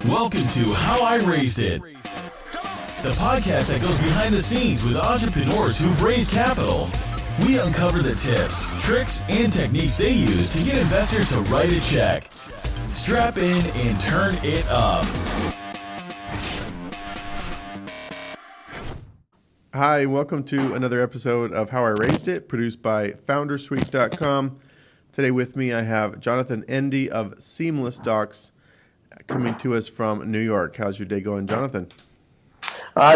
Welcome to How I Raised It, the podcast that goes behind the scenes with entrepreneurs who've raised capital. We uncover the tips, tricks, and techniques they use to get investors to write a check. Strap in and turn it up. Hi, welcome to another episode of How I Raised It, produced by Foundersuite.com. Today with me I have Jonathon Ende of Seamless Docs coming to us from New York. How's your day going, Jonathon?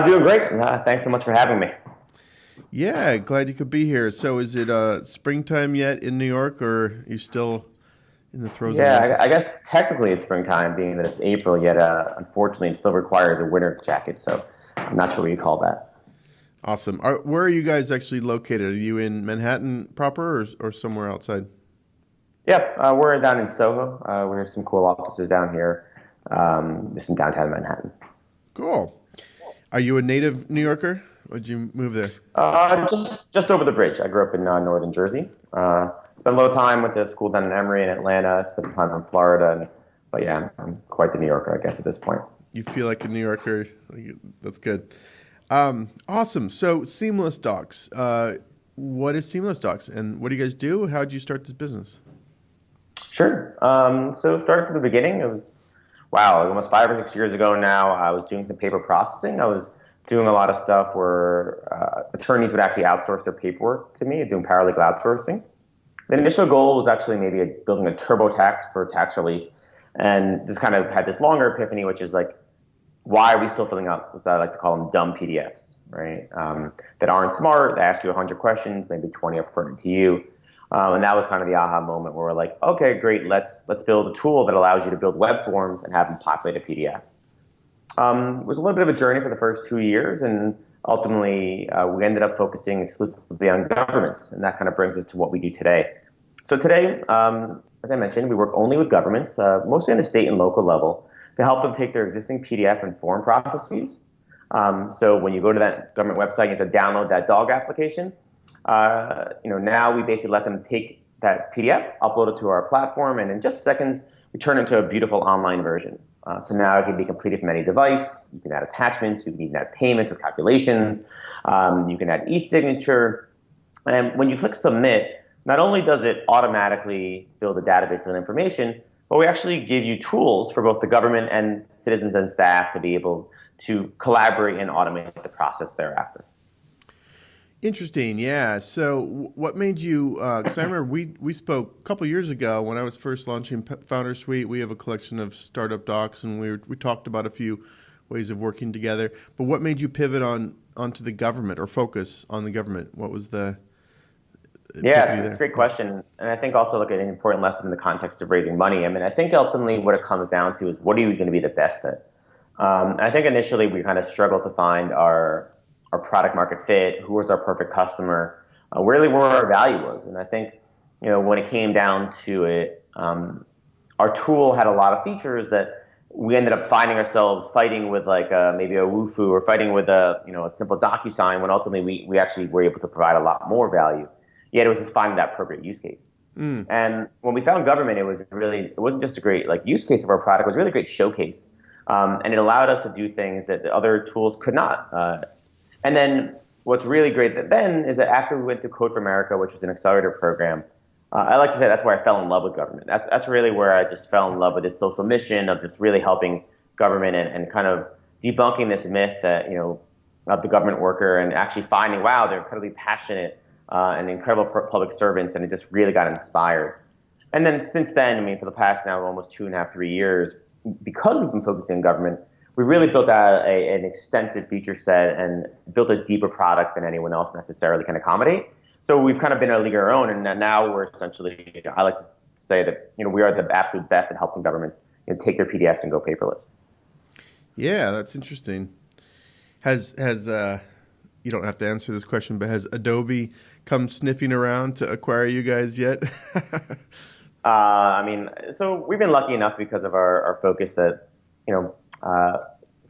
Doing great. Thanks so much for having me. Yeah, glad you could be here. So is it springtime yet in New York, or are you still in the throes of winter? I guess technically it's springtime, being that it's April, yet unfortunately it still requires a winter jacket, so I'm not sure what you call that. Awesome. Where are you guys actually located? Are you in Manhattan proper or somewhere outside? Yep, we're down in Soho. We have some cool offices down here, just in downtown Manhattan. Cool. Are you a native New Yorker? Or did you move there? Just over the bridge. I grew up in northern Jersey. Spent a little time, went to school down in Emory and Atlanta, spent some time in Florida. But yeah, I'm quite the New Yorker, I guess, at this point. You feel like a New Yorker. That's good. Awesome. So Seamless Docs. What is Seamless Docs, and what do you guys do? How did you start this business? Sure. So starting from the beginning, it was, almost 5 or 6 years ago now. I was doing some paper processing. I was doing a lot of stuff where attorneys would actually outsource their paperwork to me, doing paralegal outsourcing. The initial goal was actually maybe building a TurboTax for tax relief, and just kind of had this longer epiphany, which is like, why are we still filling out, as I like to call them, dumb PDFs, right? That aren't smart. They ask you 100 questions, maybe 20 are pertinent to you. And that was kind of the aha moment where we're like, okay, great, let's build a tool that allows you to build web forms and have them populate a PDF. It was a little bit of a journey for the first 2 years, and ultimately we ended up focusing exclusively on governments, and that kind of brings us to what we do today. So today, as I mentioned, we work only with governments, mostly on the state and local level, to help them take their existing PDF and form processes. So when you go to that government website, you have to download that dog application. Now we basically let them take that PDF, upload it to our platform, and in just seconds, we turn it into a beautiful online version. So now it can be completed from any device. You can add attachments, you can even add payments or calculations. You can add e-signature. And when you click submit, not only does it automatically build a database of information, but we actually give you tools for both the government and citizens and staff to be able to collaborate and automate the process thereafter. Interesting, yeah. So what made you, because I remember we spoke a couple years ago when I was first launching Founder Suite. We have a collection of startup docs, and we talked about a few ways of working together. But what made you pivot onto the government or focus on the government? What was the it's a great question. And I think also look at an important lesson in the context of raising money. I mean, I think ultimately what it comes down to is what are you going to be the best at? I think initially we kind of struggled to find our product market fit, who was our perfect customer, really where our value was. And I think, when it came down to it, our tool had a lot of features that we ended up finding ourselves fighting with like maybe a Wufoo or fighting with a simple DocuSign, when ultimately we actually were able to provide a lot more value. Yet it was just finding that appropriate use case. And when we found government, it wasn't just a great use case of our product, it was a really great showcase. And it allowed us to do things that the other tools could not. And then what's really great then is that after we went through Code for America, which was an accelerator program, I like to say that's where I fell in love with government. That's really where I just fell in love with this social mission of just really helping government and kind of debunking this myth that, of the government worker, and actually finding, wow, they're incredibly passionate and incredible public servants, and it just really got inspired. And then since then, for the past now almost 2.5, 3 years, because we've been focusing on government, we've really built out an extensive feature set and built a deeper product than anyone else necessarily can accommodate. So we've kind of been a league of our own, and now we're essentially, I like to say that we are the absolute best at helping governments take their PDFs and go paperless. Yeah, that's interesting. Has you don't have to answer this question, but has Adobe come sniffing around to acquire you guys yet? So we've been lucky enough because of our focus that, we've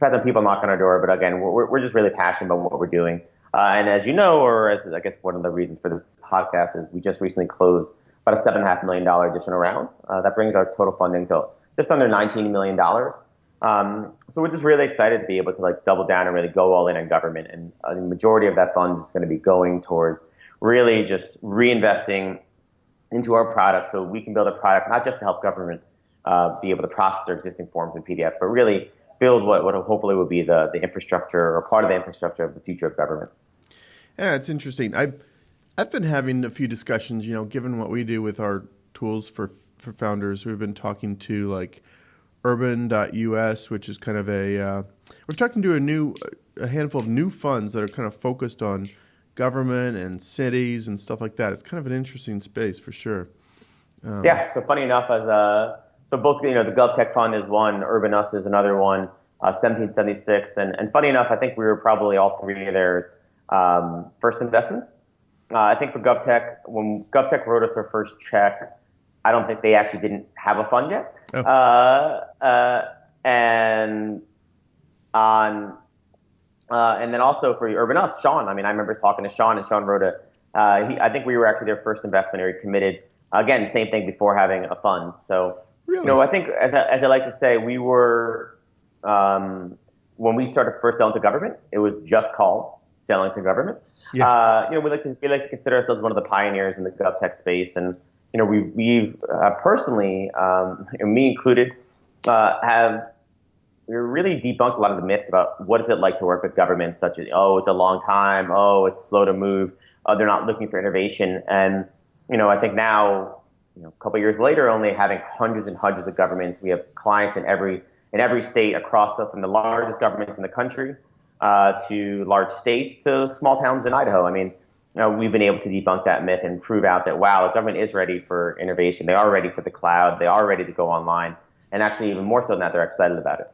had some people knock on our door, but again, we're just really passionate about what we're doing. And as you know, or as I guess one of the reasons for this podcast is we just recently closed about a $7.5 million additional round. That brings our total funding to just under $19 million. So we're just really excited to be able to like double down and really go all in on government. And the majority of that fund is going to be going towards really just reinvesting into our product so we can build a product not just to help government be able to process their existing forms in PDF, but really build what hopefully will be the infrastructure or part of the infrastructure of the future of government. Yeah, it's interesting. I've been having a few discussions, given what we do with our tools for founders. We've been talking to like urban.us, which is kind of we're talking to a handful of new funds that are kind of focused on government and cities and stuff like that. It's kind of an interesting space for sure. Yeah. So funny enough, so both, the Govtech Fund is one, Urban Us is another one, 1776. And funny enough, I think we were probably all three of theirs first investments. I think for Govtech, when Govtech wrote us their first check, I don't think they actually didn't have a fund yet. Oh. And then also for Urban Us, Sean. I remember talking to Sean, and Sean wrote I think we were actually their first investment, or he committed. Again, same thing before having a fund. So, really? I think as I like to say, we were when we started first selling to government, it was just called selling to government. Yeah. We like to consider ourselves one of the pioneers in the GovTech space, and we've personally, me included, we really debunked a lot of the myths about what is it like to work with government, such as, it's a long time, it's slow to move, they're not looking for innovation. And, I think now, a couple of years later, only having hundreds and hundreds of governments, we have clients in every state across from the largest governments in the country to large states to small towns in Idaho. We've been able to debunk that myth and prove out that, wow, the government is ready for innovation. They are ready for the cloud. They are ready to go online. And actually, even more so than that, they're excited about it.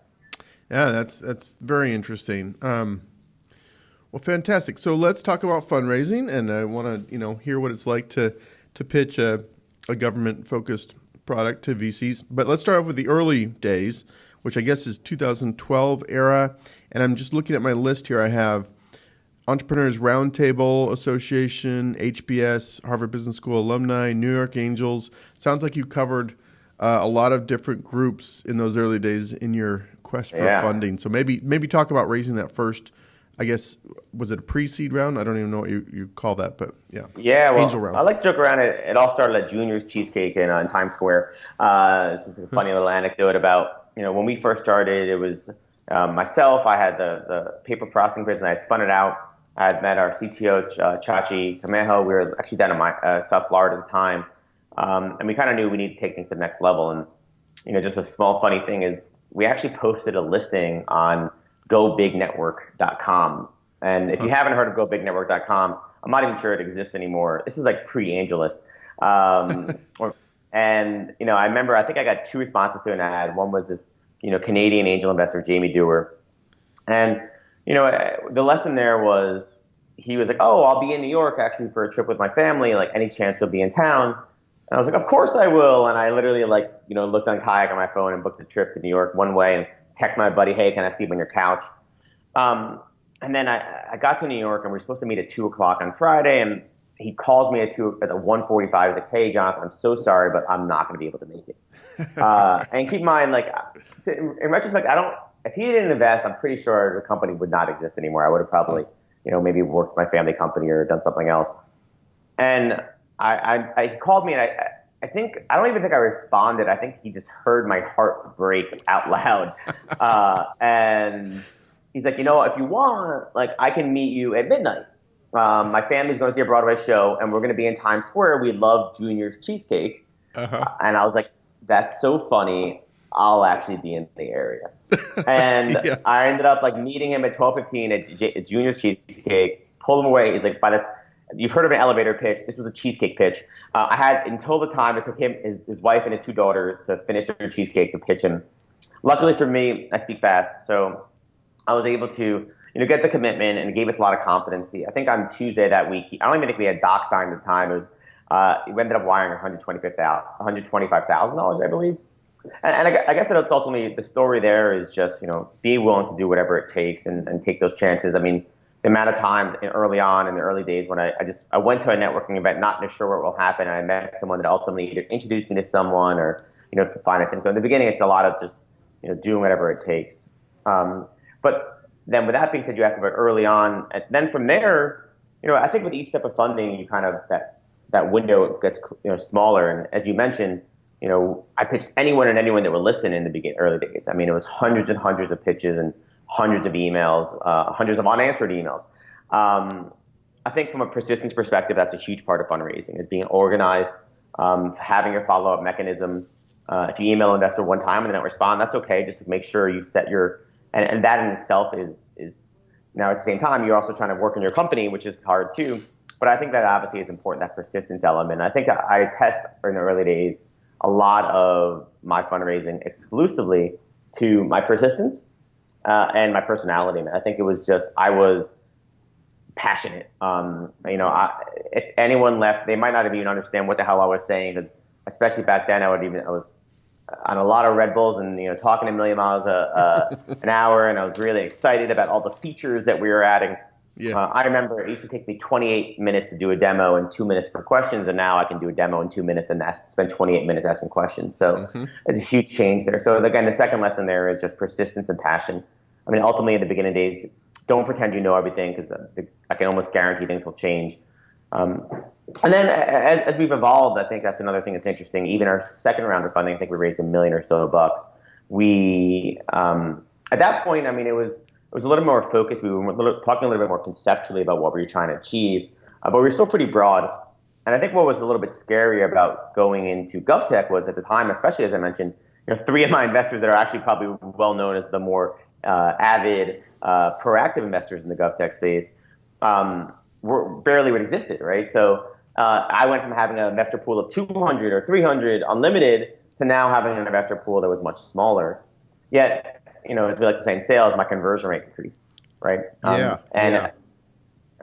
Yeah, that's very interesting. Well, fantastic. So let's talk about fundraising, and I want to hear what it's like to pitch a government-focused product to VCs. But let's start off with the early days, which I guess is 2012 era. And I'm just looking at my list here. I have Entrepreneurs Roundtable Association, HBS, Harvard Business School alumni, New York Angels. Sounds like you covered a lot of different groups in those early days in your quest for funding. So maybe talk about raising that first. I guess, was it a pre-seed round? I don't even know what you call that, but yeah. Yeah, well, Angel round. I like to joke around. It all started at Junior's Cheesecake in Times Square. This is a funny little anecdote about, when we first started, it was myself. I had the paper processing business. I spun it out. I had met our CTO, Chachi Camejo. We were actually down in South Florida at the time. And we kind of knew we needed to take things to the next level. And, just a small funny thing is we actually posted a listing on GoBigNetwork.com. And if you haven't heard of GoBigNetwork.com, I'm not even sure it exists anymore. This is like pre-AngelList. And, I remember, I think I got 2 responses to an ad. One was this, Canadian angel investor, Jamie Dewar. And, the lesson there was, he was like, I'll be in New York actually for a trip with my family. Like, any chance you'll be in town? And I was like, of course I will. And I literally looked on Kayak on my phone and booked a trip to New York one way and text my buddy, hey, can I sleep on your couch? And then I got to New York, and we were supposed to meet at 2:00 on Friday, and he calls me at 1:45. He's like, hey, Jonathan, I'm so sorry, but I'm not going to be able to make it. And keep in mind, in retrospect, if he didn't invest, I'm pretty sure the company would not exist anymore. I would have probably, maybe worked my family company or done something else. And he called me, and I don't even think I responded. I think he just heard my heart break out loud. And he's like, if you want, I can meet you at midnight. My family's going to see a Broadway show, and we're going to be in Times Square. We love Junior's Cheesecake. Uh-huh. And I was like, that's so funny. I'll actually be in the area. And yeah. I ended up meeting him at 12:15 at Junior's Cheesecake, pulled him away. He's like, you've heard of an elevator pitch. This was a cheesecake pitch. I had until the time it took him, his wife and his 2 daughters to finish their cheesecake to pitch him. Luckily for me, I speak fast. So I was able to, get the commitment, and it gave us a lot of confidence. I think on Tuesday that week, I don't even think we had doc signed at the time. It was, we ended up wiring $125,000, I believe. And I guess that it's ultimately, the story there is just, be willing to do whatever it takes and take those chances. The amount of times early on in the early days when I went to a networking event, not sure what will happen, and I met someone that ultimately either introduced me to someone or, for financing. So in the beginning, it's a lot of just doing whatever it takes. But then with that being said, you asked about early on, and then from there, I think with each step of funding, you kind of that window gets smaller. And as you mentioned, I pitched anyone that would listen in the early days. I mean, it was hundreds and hundreds of pitches and hundreds of emails, hundreds of unanswered emails. I think from a persistence perspective, that's a huge part of fundraising, is being organized, having your follow-up mechanism. If you email an investor one time and they don't respond, that's okay. Just make sure you set and that in itself is now at the same time, you're also trying to work in your company, which is hard too. But I think that obviously is important, that persistence element. I think I test in the early days a lot of my fundraising exclusively to my persistence and my personality. And I think it was just, I was passionate. If anyone left, they might not even understand what the hell I was saying, because especially back then, I was on a lot of Red Bulls and talking a million miles an hour, and I was really excited about all the features that we were adding. Yeah. I remember it used to take me 28 minutes to do a demo and 2 minutes for questions, and now I can do a demo in 2 minutes and spend 28 minutes asking questions. So it's a huge change there. So again, the second lesson there is just persistence and passion. I mean, ultimately, in the beginning days, don't pretend you know everything, because I can almost guarantee things will change. And then as we've evolved, I think that's another thing that's interesting. Even our second round of funding, I think we raised $1 million or so bucks. We at that point, I mean, it was a little more focused. We were talking a little bit more conceptually about what we were trying to achieve, but we were still pretty broad. And I think what was a little bit scary about going into Govtech was, at the time, especially as I mentioned, 3 of my investors that are actually probably well known as the more avid, proactive investors in the Govtech space barely what existed, right? So I went from having an investor pool of 200 or 300 unlimited to now having an investor pool that was much smaller. Yet, as we like to say in sales, my conversion rate increased, right? And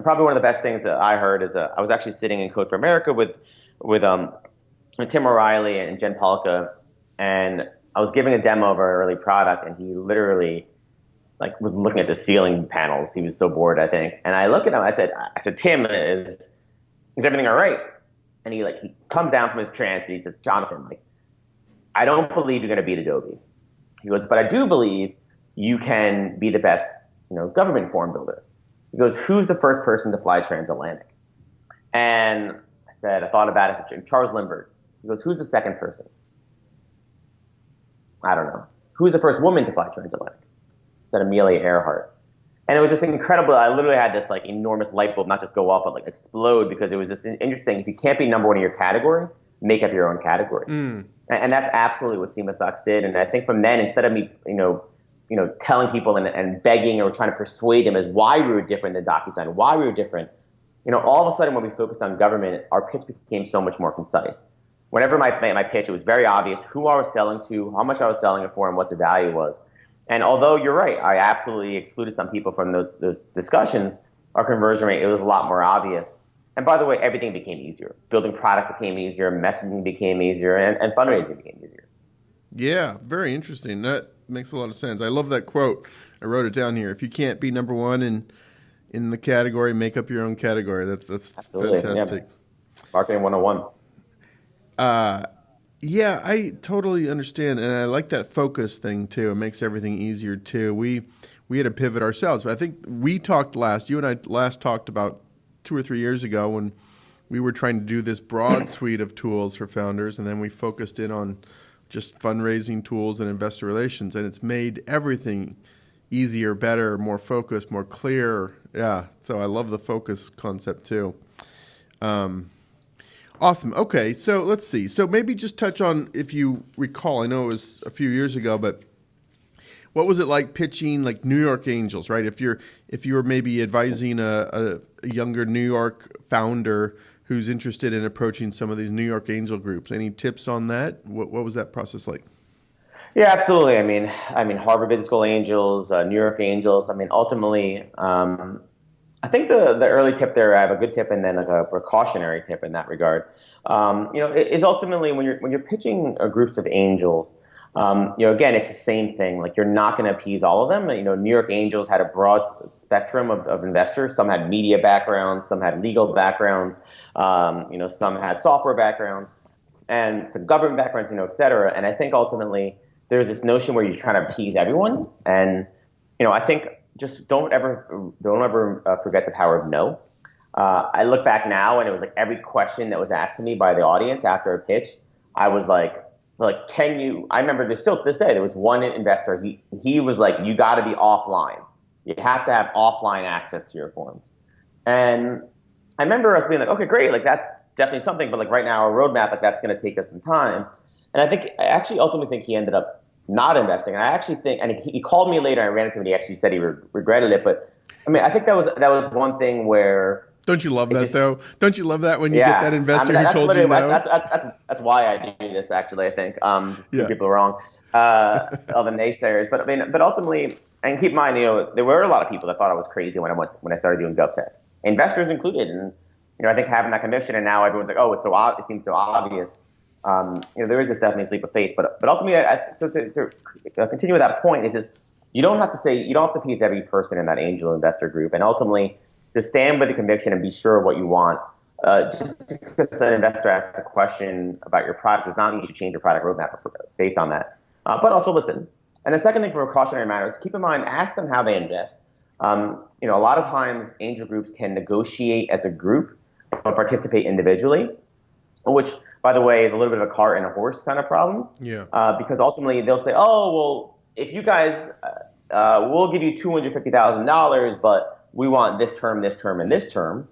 probably one of the best things that I heard is I was actually sitting in Code for America with Tim O'Reilly and Jen Polka, and I was giving a demo of our early product, and he literally was looking at the ceiling panels. He was so bored, I think. And I look at him, I said, Tim, is everything all right? And he comes down from his trance and he says, Jonathan, I don't believe you're going to beat Adobe. He goes, but I do believe you can be the best, government form builder. He goes, who's the first person to fly transatlantic? And I thought about it. I said, Charles Lindbergh. He goes, who's the second person? I don't know. Who's the first woman to fly transatlantic? I said, Amelia Earhart. And it was just incredible. I literally had this enormous light bulb not just go off, but explode, because it was just interesting. If you can't be number one in your category, make up your own category. And that's absolutely what Seamless Docs did. And I think from then, instead of me, telling people and begging or trying to persuade them as why we were different than DocuSign, why we were different, all of a sudden when we focused on government, our pitch became so much more concise. Whenever my pitch, it was very obvious who I was selling to, how much I was selling it for, and what the value was. And although you're right, I absolutely excluded some people from those discussions, our conversion rate, it was a lot more obvious. And by the way, everything became easier. Building product became easier, messaging became easier, and fundraising became easier. Yeah, very interesting. That makes a lot of sense. I love that quote. I wrote it down here. If you can't be number one in the category, make up your own category. That's absolutely fantastic. Yeah. Marketing 101. Yeah, I totally understand, and I like that focus thing too. It makes everything easier too. We had to pivot ourselves. I think you and I last talked about 2 or 3 years ago when we were trying to do this broad suite of tools for founders, and then we focused in on just fundraising tools and investor relations, and it's made everything easier, better, more focused, more clear. Yeah, so I love the focus concept too. Awesome. Okay, so let's see. So maybe just touch on, if you recall, I know it was a few years ago, but what was it like pitching New York Angels, right? If you were maybe advising a younger New York founder who's interested in approaching some of these New York Angel groups, any tips on that? What was that process like? Yeah, absolutely. I mean, Harvard Business School Angels, New York Angels. I mean, ultimately, I think the early tip there, I have a good tip and then a precautionary tip in that regard. Is ultimately when you're pitching groups of angels, again, it's the same thing. You're not going to appease all of them. New York Angels had a broad spectrum of investors. Some had media backgrounds, some had legal backgrounds, some had software backgrounds, and some government backgrounds, et cetera. And I think ultimately there's this notion where you're trying to appease everyone. And, I think just don't ever forget the power of no. I look back now and it was like every question that was asked to me by the audience after a pitch, I was like, I remember there's still to this day, there was one investor, he was like, you got to be offline. You have to have offline access to your forms. And I remember us being like, okay, great. Like that's definitely something, but like right now our roadmap, like that's going to take us some time. And I actually ultimately think he ended up not investing. And I actually think, and he called me later, I ran into him and he actually said he regretted it. But I mean, I think that was one thing where. Don't you love that though? Don't you love that when you get that investor who told you no? That's why I do this actually, I think. Just to prove people wrong. All the naysayers. But I mean, but ultimately, and keep in mind, there were a lot of people that thought I was crazy when I started doing Govtech. Investors included. And, I think having that conviction and now everyone's like, oh, it seems so obvious. There is this definitely leap of faith. But ultimately, so to continue with that point, is just, you don't have to please every person in that angel investor group. And ultimately, just stand by the conviction and be sure of what you want. Just because an investor asks a question about your product does not mean you should change your product roadmap based on that. But also listen. And the second thing from a cautionary matter is keep in mind, ask them how they invest. A lot of times angel groups can negotiate as a group or participate individually, which, by the way, is a little bit of a cart and a horse kind of problem. Yeah. Because ultimately they'll say, oh, well, if you guys, we'll give you $250,000, but we want this term, and this term.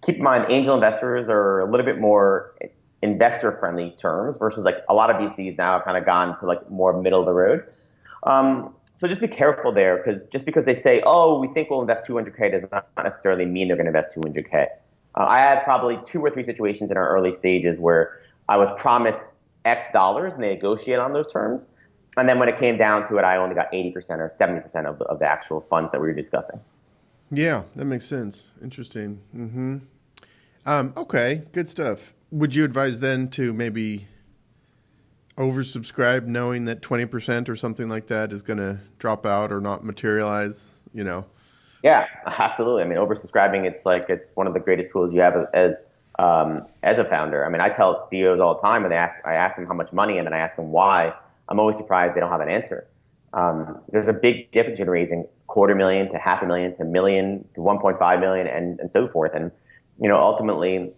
Keep in mind, angel investors are a little bit more investor-friendly terms versus like a lot of VCs now have kind of gone to like more middle of the road. So just be careful there, because just because they say, oh, we think we'll invest 200K does not necessarily mean they're going to invest 200K. I had probably 2 or 3 situations in our early stages where I was promised X dollars and they negotiate on those terms. And then when it came down to it, I only got 80% or 70% of the actual funds that we were discussing. Yeah, that makes sense. Interesting. Mm-hmm. Okay, good stuff. Would you advise then to maybe oversubscribe, knowing that 20% or something like that is going to drop out or not materialize? Yeah, absolutely. I mean, oversubscribing, it's one of the greatest tools you have as a founder. I mean, I tell CEOs all the time when I ask them how much money and then I ask them why. I'm always surprised they don't have an answer. There's a big difference in raising $250,000 to $500,000 to $1 million to $1.5 million and so forth. And, ultimately,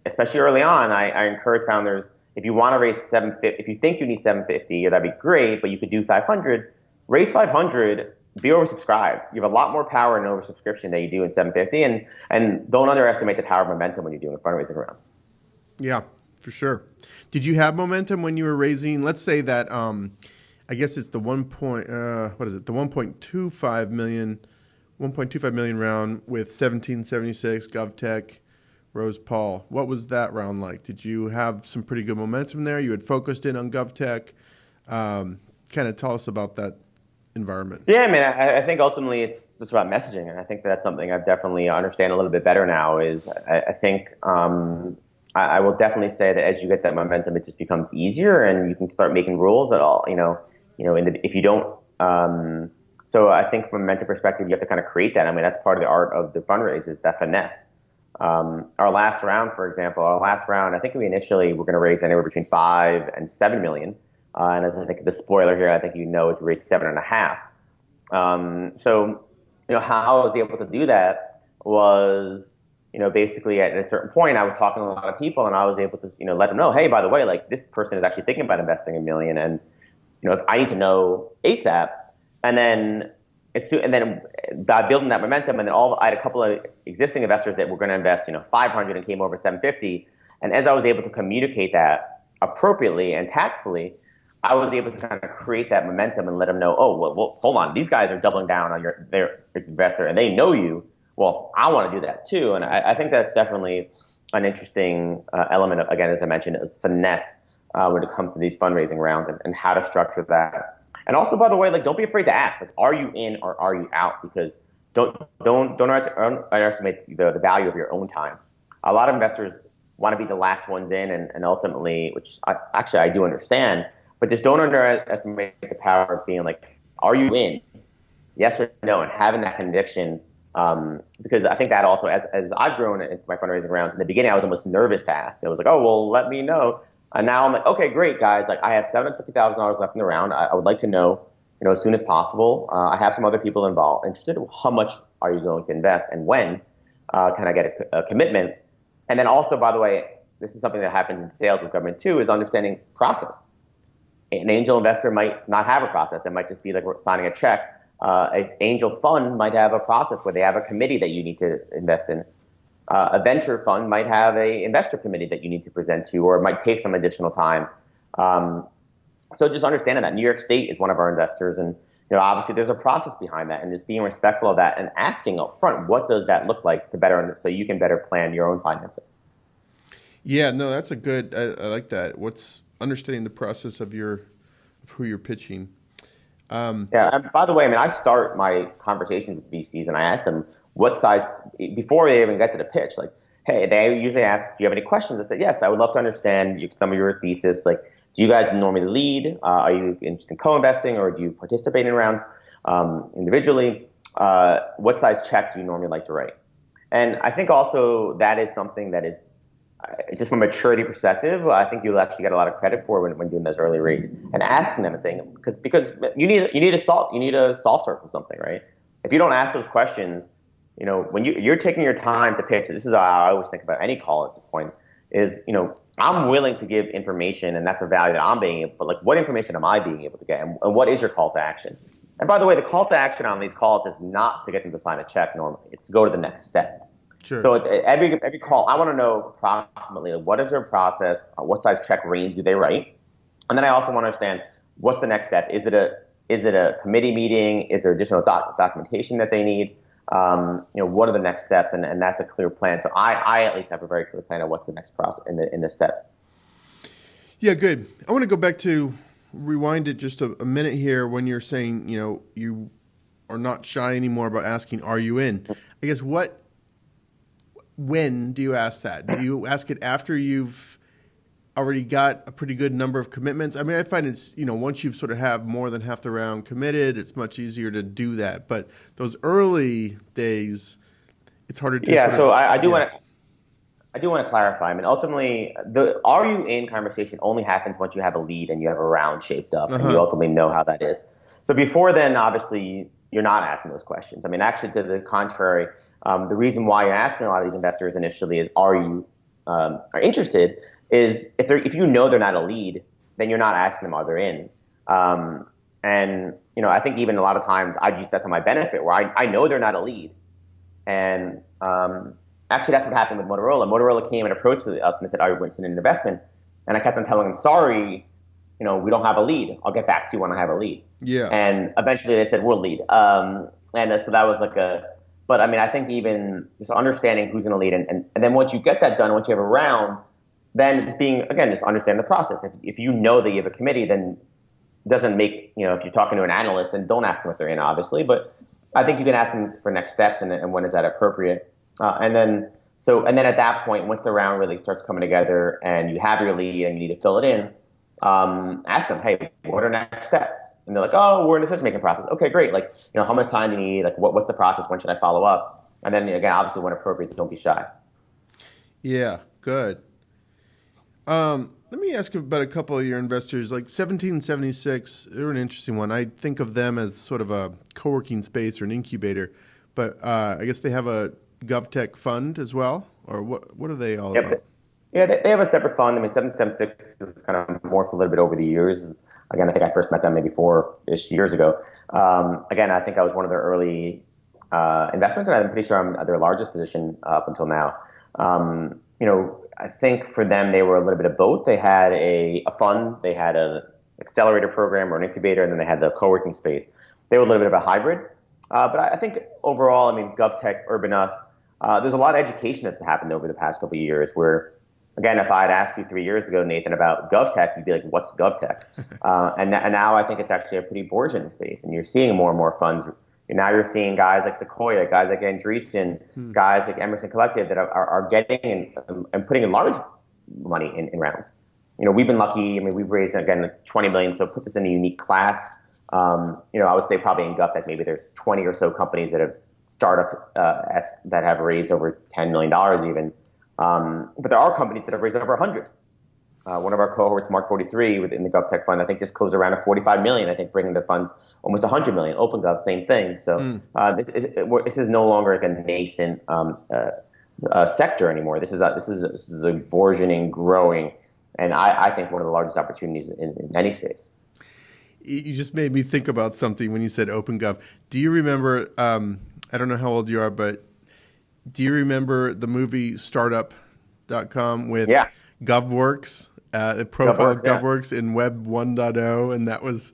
especially early on, I encourage founders, if you want to raise if you think you need 750, that'd be great, but you could do 500, raise 500, be oversubscribed. You have a lot more power in oversubscription than you do in 750, and don't underestimate the power of momentum when you're doing a fundraising round. Yeah, for sure. Did you have momentum when you were raising, let's say that, I guess it's the 1.25 million round with 1776, Govtech, RosePaul. What was that round like? Did you have some pretty good momentum there? You had focused in on Govtech. Kind of tell us about that environment. Yeah, I mean, I think ultimately it's just about messaging, and I think that's something I've definitely understand a little bit better now. Is I think I will definitely say that as you get that momentum, it just becomes easier, and you can start making rules at all. If you don't. So I think from a momentum perspective, you have to kind of create that. I mean, that's part of the art of the fundraise, is that finesse. Our last round, for example, I think we initially were going to raise anywhere between 5 and 7 million. And as I think the spoiler here, I think we raised 7.5. So, how I was able to do that was, basically at a certain point, I was talking to a lot of people and I was able to, let them know, hey, by the way, like this person is actually thinking about investing $1 million, and, I need to know ASAP. And then by building that momentum, and then I had a couple of existing investors that were going to invest, 500 and came over 750. And as I was able to communicate that appropriately and tactfully, I was able to kind of create that momentum and let them know, oh, well, hold on, these guys are doubling down on their investor and they know you. Well, I want to do that too. And I think that's definitely an interesting element, again, as I mentioned, is finesse when it comes to these fundraising rounds and how to structure that. And also, by the way, like, don't be afraid to ask, like, are you in or are you out? Because don't underestimate the value of your own time. A lot of investors want to be the last ones in, and ultimately, which I do understand, but just don't underestimate the power of being like, are you in? Yes or no, and having that conviction. Because I think that also, as I've grown into my fundraising rounds, in the beginning I was almost nervous to ask. I was like, oh, well, let me know. And now I'm like, okay, great, guys. Like, I have $750,000 left in the round. I would like to know, as soon as possible. I have some other people interested. How much are you going to invest, and when can I get a commitment? And then also, by the way, this is something that happens in sales with government too, is understanding process. An angel investor might not have a process. It might just be like we're signing a check. An angel fund might have a process where they have a committee that you need to invest in. A venture fund might have a investor committee that you need to present to, or it might take some additional time. So just understanding that New York State is one of our investors, and obviously there's a process behind that, and just being respectful of that and asking up front, what does that look like so you can better plan your own financing. Yeah, no, that's a good. I like that. What's understanding the process of who you're pitching. Yeah. And by the way, I start my conversations with VCs and I ask them what size before they even get to the pitch. Like, hey, they usually ask, "Do you have any questions?" I said, "Yes, I would love to understand some of your thesis. Like, do you guys normally lead? Are you interested in co-investing, or do you participate in rounds individually? What size check do you normally like to write?" And I think also that is something that is just from a maturity perspective, I think you'll actually get a lot of credit for when doing those early reads and asking them and saying, because you need a solve for something, right? If you don't ask those questions, when you're taking your time to pitch, this is how I always think about any call at this point, is I'm willing to give information, and that's a value that I'm being able, but like, what information am I being able to get, and what is your call to action? And by the way, the call to action on these calls is not to get them to sign a check normally. It's to go to the next step. Sure. So every call, I want to know approximately what is their process, what size check range do they write, and then I also want to understand what's the next step. Is it a committee meeting? Is there additional documentation that they need? What are the next steps? And that's a clear plan. So I at least have a very clear plan of what's the next process in the step. Yeah, good. I want to go back to rewind it just a minute here when you're saying you are not shy anymore about asking, "Are you in?" I guess when do you ask that? Do you ask it after you've already got a pretty good number of commitments? I find it's, once you've sort of have more than half the round committed, it's much easier to do that. But those early days, it's harder to. Yeah, so I do want to clarify. Ultimately, the "are you in" conversation only happens once you have a lead and you have a round shaped up, and you ultimately know how that is. So before then, obviously, you're not asking those questions. Actually, to the contrary, the reason why you're asking a lot of these investors initially is, are you are interested? Is if they're not a lead, then you're not asking them, are they in? And I think even a lot of times I use that to my benefit, where I know they're not a lead, and actually that's what happened with Motorola. Motorola came and approached us and they said, "Are you interested in an investment?" And I kept on telling them, "Sorry, we don't have a lead. I'll get back to you when I have a lead." Yeah. And eventually they said, "We'll lead." And so that was like but I think even just understanding who's going to lead, and then once you get that done, once you have a round, then it's just understand the process. If you know that you have a committee, then it doesn't make, if you're talking to an analyst, then don't ask them if they're in, obviously. But I think you can ask them for next steps and when is that appropriate. And then at that point, once the round really starts coming together and you have your lead and you need to fill it in, ask them, "Hey, what are next steps?" And they're like, "Oh, we're in the decision-making process." Okay, great. Like, how much time do you need? Like, what's the process? When should I follow up? And then again, obviously, when appropriate, don't be shy. Yeah, good. Let me ask you about a couple of your investors. Like 1776, they're an interesting one. I think of them as sort of a co-working space or an incubator, but I guess they have a Govtech Fund as well, or what are they all about? Yeah, they have a separate fund. 776 has kind of morphed a little bit over the years. Again, I think I first met them maybe 4-ish years ago. Again, I think I was one of their early investments, and I'm pretty sure I'm their largest position up until now. I think for them, they were a little bit of both. They had a fund, they had an accelerator program or an incubator, and then they had the co-working space. They were a little bit of a hybrid. But I think overall, GovTech, Urbanus, there's a lot of education that's happened over the past couple of years where, again, if I had asked you 3 years ago, Nathan, about GovTech, you'd be like, "What's GovTech?" And now I think it's actually a pretty bourgeois space, and you're seeing more and more funds. Now you're seeing guys like Sequoia, guys like Andreessen, guys like Emerson Collective that are getting and putting in large money in rounds. We've been lucky. We've raised, again, $20 million, so it puts us in a unique class. I would say probably in GovTech, maybe there's 20 or so companies that have startup that have raised over $10 million even. But there are companies that have raised over 100. one of our cohorts, Mark 43, within the Govtech Fund, I think just closed around 45 million. I think bringing the funds almost 100 million. OpenGov, same thing. So this is no longer like a nascent sector anymore. This is a burgeoning, growing, and I think one of the largest opportunities in any space. You just made me think about something when you said OpenGov. Do you remember? I don't know how old you are, but do you remember the movie Startup.com with GovWorks? The profile of GovWorks in Web 1.0, and that was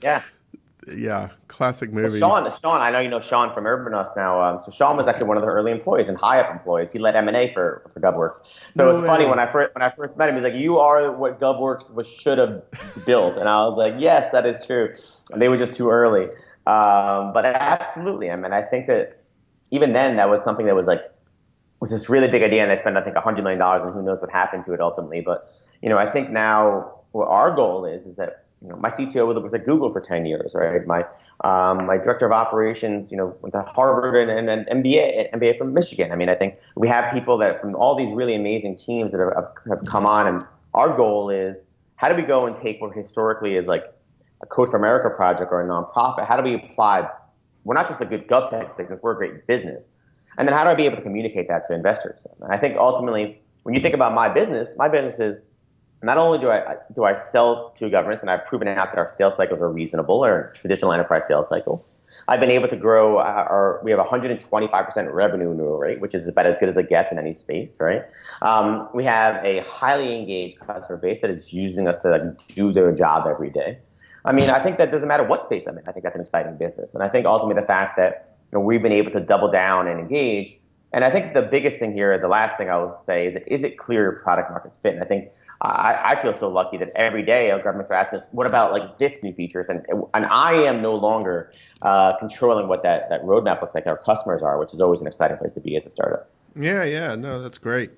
classic movie. Well, Sean, I know you know Sean from Urbanus now. So Sean was actually one of the early employees and high up employees. He led M&A for GovWorks. So it's funny when I first met him, he's like, "You are what GovWorks should have built," and I was like, "Yes, that is true." And they were just too early. But absolutely, I mean, I think that even then, that was something that was this really big idea, and they spent I think $100 million, and who knows what happened to it ultimately. But I think now what our goal is that my CTO was at Google for 10 years, right? My director of operations, went to Harvard and an MBA from Michigan. I mean, I think we have people that from all these really amazing teams that have come on, and our goal is how do we go and take what historically is like a Code for America project or a nonprofit? How do we apply? We're not just a good GovTech business; we're a great business. And then how do I be able to communicate that to investors? And I think ultimately, when you think about my business is not only do I sell to governments, and I've proven out that our sales cycles are reasonable, or traditional enterprise sales cycle. I've been able to grow we have 125% revenue renewal rate, which is about as good as it gets in any space, right? We have a highly engaged customer base that is using us to do their job every day. I mean, I think that doesn't matter what space I'm in. I think that's an exciting business. And I think ultimately the fact that we've been able to double down and engage. And I think the biggest thing here, the last thing I will say is it clear product market fit? And I think I feel so lucky that every day our governments are asking us, what about this new features? And I am no longer controlling what that roadmap looks like our customers are, which is always an exciting place to be as a startup. Yeah, no, that's great.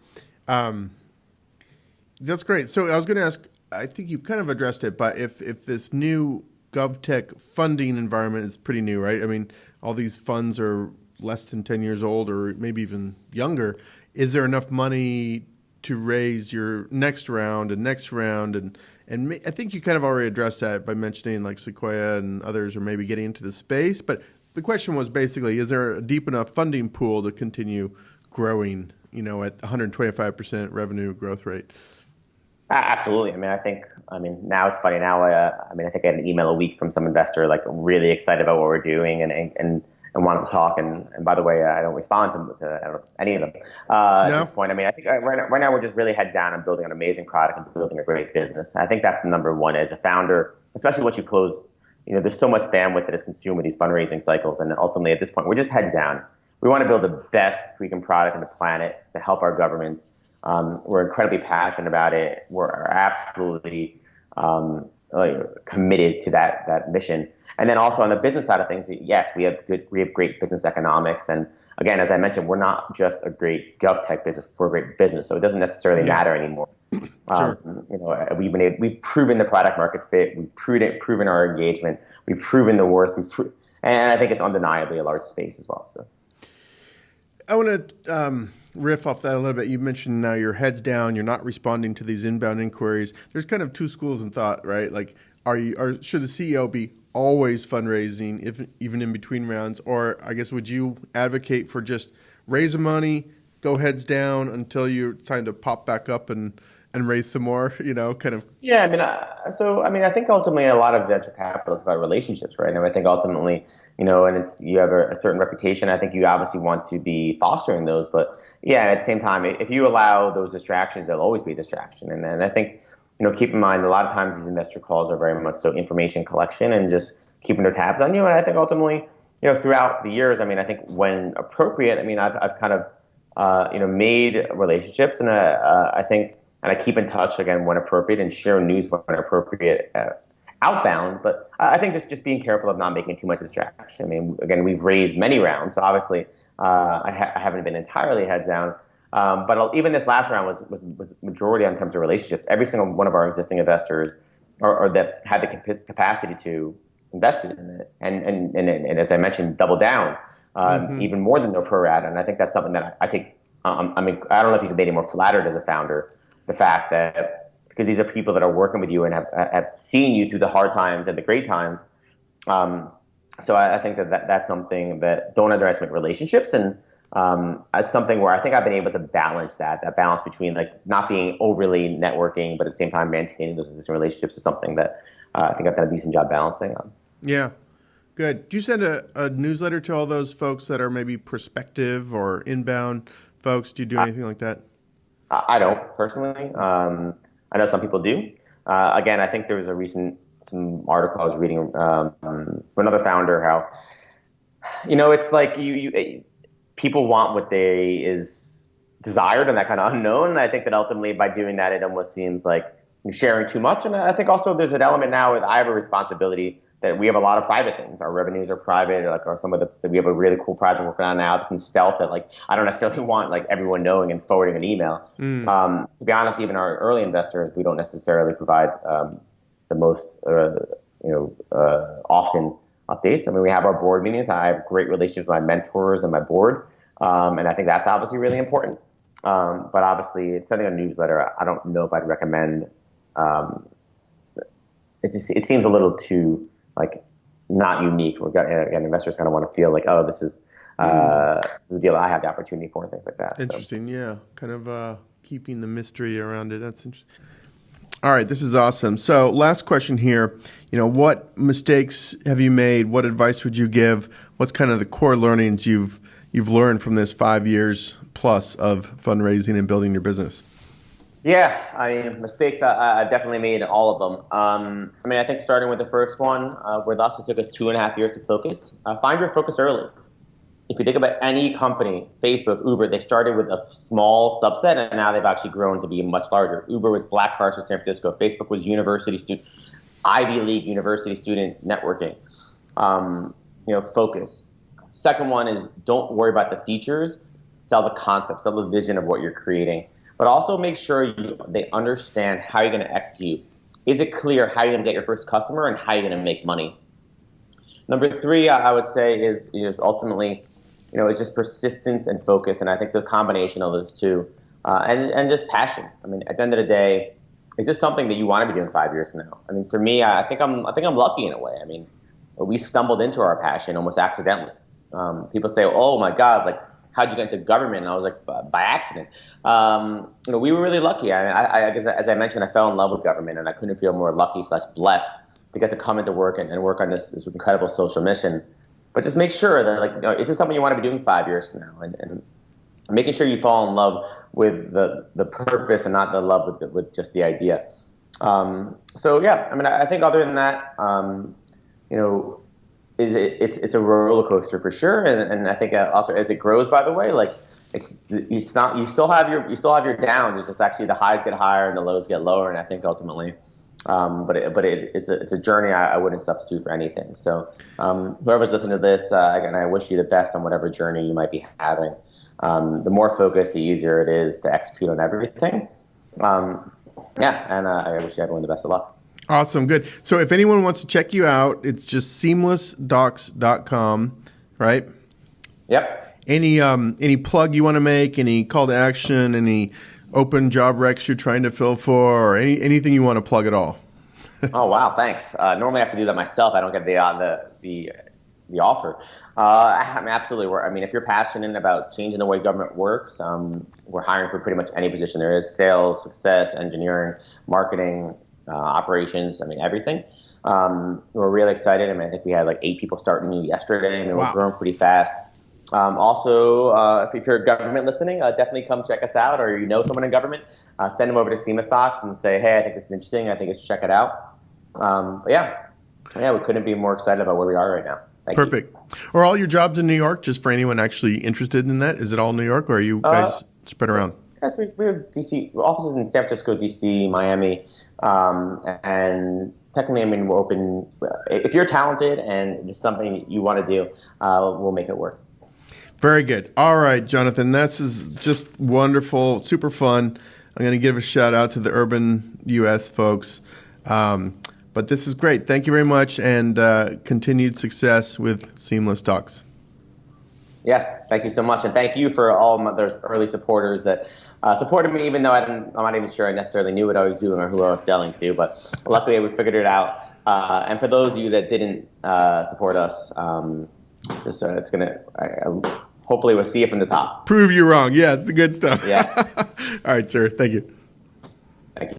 That's great. So I was going to ask, I think you've kind of addressed it, but if this new GovTech funding environment is pretty new, right? I mean, all these funds are less than 10 years old or maybe even younger. Is there enough money to raise your next round? And I think you kind of already addressed that by mentioning like Sequoia and others are maybe getting into the space. But the question was basically, is there a deep enough funding pool to continue growing, at 125% revenue growth rate? Absolutely. I mean, now it's funny. Now, I think I had an email a week from some investor, really excited about what we're doing and wanted to talk. And by the way, I don't respond to any of them at this point. I mean, I think right now we're just really heads down and building an amazing product and building a great business. I think that's the number one as a founder, especially once you close. There's so much bandwidth that is consumed with these fundraising cycles, and ultimately at this point, we're just heads down. We want to build the best freaking product on the planet to help our governments. We're incredibly passionate about it. We're absolutely committed to that mission. And then also on the business side of things, yes, we have great business economics. And again, as I mentioned, we're not just a great GovTech business; we're a great business. So it doesn't necessarily matter anymore. Sure. We've proven the product market fit. We've proven our engagement. We've proven the worth. And I think it's undeniably a large space as well. So I want to riff off that a little bit. You mentioned now your head's down. You're not responding to these inbound inquiries. There's kind of two schools in thought, right? Like, should the CEO be always fundraising, even in between rounds? Or I guess, would you advocate for just raise the money, go heads down until you're trying to pop back up and raise some more, kind of? Yeah, I think ultimately a lot of venture capital is about relationships, right? And I think ultimately, and you have a certain reputation. I think you obviously want to be fostering those, but yeah, at the same time, if you allow those distractions, there'll always be a distraction. And I think, keep in mind, a lot of times these investor calls are very much so information collection and just keeping their tabs on you. And I think ultimately, throughout the years, I think when appropriate, I've kind of, made relationships, and I think, and I keep in touch again when appropriate and share news when appropriate outbound. But I think just being careful of not making too much distraction. Again, we've raised many rounds, so obviously I haven't been entirely heads down. But even this last round was majority in terms of relationships. Every single one of our existing investors or that had the capacity to invest in it, and as I mentioned, double down even more than their pro rata. And I think that's something that I think. I don't know if you could be any more flattered as a founder. The fact that because these are people that are working with you and have seen you through the hard times and the great times. So I think that's something that don't underestimate relationships, and it's something where I think I've been able to balance that balance between like not being overly networking, but at the same time maintaining those existing relationships is something that I think I've done a decent job balancing on. Yeah, good. Do you send a newsletter to all those folks that are maybe prospective or inbound folks? Do you do anything like that? I don't personally. I know some people do. Again, I think there was some article I was reading for another founder how, it's like people want what they is desired and that kind of unknown. And I think that ultimately by doing that, it almost seems like you're sharing too much. And I think also there's an element now with I have a responsibility that we have a lot of private things. Our revenues are private, or some of we have a really cool project working on now that's in stealth that like I don't necessarily want like everyone knowing and forwarding an email. To be honest, even our early investors, we don't necessarily provide the most often updates. I mean, we have our board meetings. I have great relationships with my mentors and my board, and I think that's obviously really important. But obviously, sending a newsletter, I don't know if I'd recommend. It seems a little too like not unique. Again, investors kind of want to feel like, oh, this is a deal I have the opportunity for and things like that. Interesting, yeah. Kind of keeping the mystery around it. That's interesting. All right, this is awesome. So last question here. What mistakes have you made? What advice would you give? What's kind of the core learnings you've learned from this 5 years plus of fundraising and building your business? Yeah, I mean, mistakes, I definitely made all of them. I think starting with the first one, where us, it took us 2.5 years to focus. Find your focus early. If you think about any company, Facebook, Uber, they started with a small subset, and now they've actually grown to be much larger. Uber was black cards for San Francisco. Facebook was university student, Ivy League university student networking. Focus. Second one is don't worry about the features. Sell the concept, sell the vision of what you're creating. But also make sure they understand how you're going to execute. Is it clear how you're going to get your first customer and how you're going to make money? Number 3, I would say is ultimately, it's just persistence and focus. And I think the combination of those two, and just passion. I mean, at the end of the day, is this something that you want to be doing 5 years from now? I mean, for me, I think I'm lucky in a way. I mean, we stumbled into our passion almost accidentally. People say, "Oh my God, like how'd you get into government?" And I was like, by accident. We were really lucky. I guess, as I mentioned, I fell in love with government, and I couldn't feel more lucky / blessed to get to come into work and work on this incredible social mission. But just make sure that, is this something you want to be doing 5 years from now? And making sure you fall in love with the purpose and not the love with just the idea. So yeah, I mean, I think other than that, it's a roller coaster for sure, and I think also as it grows, by the way, like you still have your downs. It's just actually the highs get higher and the lows get lower, and I think ultimately, it's a journey I wouldn't substitute for anything. So whoever's listening to this, again, I wish you the best on whatever journey you might be having. The more focused, the easier it is to execute on everything. And I wish everyone the best of luck. Awesome. Good. So if anyone wants to check you out, it's just seamlessdocs.com, right? Yep. Any plug you want to make, any call to action, any open job recs you're trying to fill for, or anything you want to plug at all? Oh, wow. Thanks. Normally I have to do that myself. I don't get the offer. Absolutely. If you're passionate about changing the way government works, we're hiring for pretty much any position there is: sales, success, engineering, marketing, operations, everything. We're really excited. I think we had like 8 people starting yesterday, and Wow. We're growing pretty fast. Also, if you're government listening, definitely come check us out, or someone in government, send them over to Seamless Docs and say, hey, I think this is interesting. I think you should check it out. But yeah, we couldn't be more excited about where we are right now. Perfect. Are all your jobs in New York, just for anyone actually interested in that? Is it all New York, or are you guys spread around? Yes, we have DC offices in San Francisco, DC, Miami, and technically, we're open. If you're talented and it's something you want to do, we'll make it work. Very good. All right, Jonathon, this is just wonderful, super fun. I'm going to give a shout out to the Urban US folks. But this is great. Thank you very much, and continued success with Seamless Docs. Yes, thank you so much, and thank you for all those early supporters that supported me, even though I'm not even sure I necessarily knew what I was doing or who I was selling to. But luckily, we figured it out. And for those of you that didn't support us, it's gonna hopefully we'll see it from the top. Prove you wrong. Yeah, it's the good stuff. Yes. All right, sir. Thank you. Thank you.